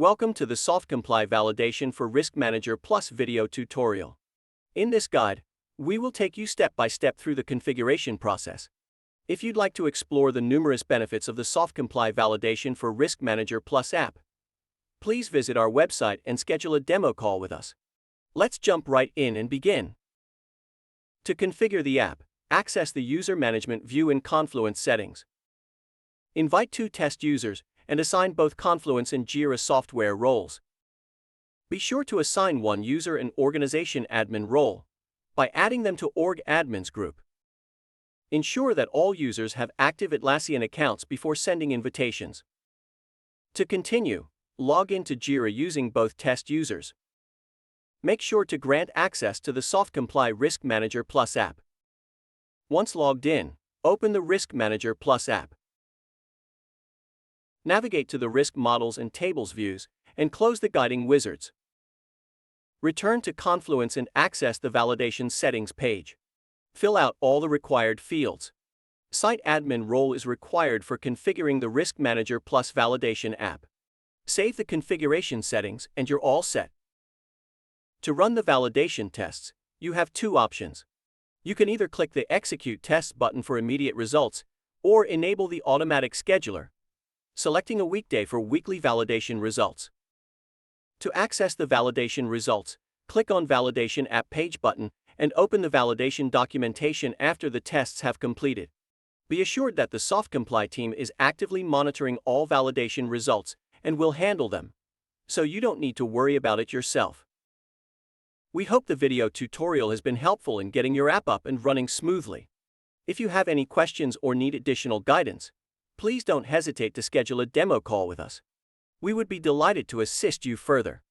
Welcome to the SoftComply Validation for Risk Manager Plus video tutorial. In this guide, we will take you step by step through the configuration process. If you'd like to explore the numerous benefits of the SoftComply Validation for Risk Manager Plus app, please visit our website and schedule a demo call with us. Let's jump right in and begin. To configure the app, access the User Management view in Confluence Settings. Invite 2 test users and assign both Confluence and Jira software roles. Be sure to assign one user an organization admin role by adding them to Org Admins group. Ensure that all users have active Atlassian accounts before sending invitations. To continue, log into Jira using both test users. Make sure to grant access to the SoftComply Risk Manager Plus app. Once logged in, open the Risk Manager Plus app. Navigate to the Risk Models and Tables views, and close the guiding wizards. Return to Confluence and access the Validation Settings page. Fill out all the required fields. Site admin role is required for configuring the Risk Manager Plus Validation app. Save the configuration settings and you're all set. To run the validation tests, you have 2 options. You can either click the Execute Tests button for immediate results, or enable the automatic scheduler, selecting a weekday for weekly validation results. To access the validation results, click on Validation App Page button and open the validation documentation after the tests have completed. Be assured that the SoftComply team is actively monitoring all validation results and will handle them, so you don't need to worry about it yourself. We hope the video tutorial has been helpful in getting your app up and running smoothly. If you have any questions or need additional guidance, please don't hesitate to schedule a demo call with us. We would be delighted to assist you further.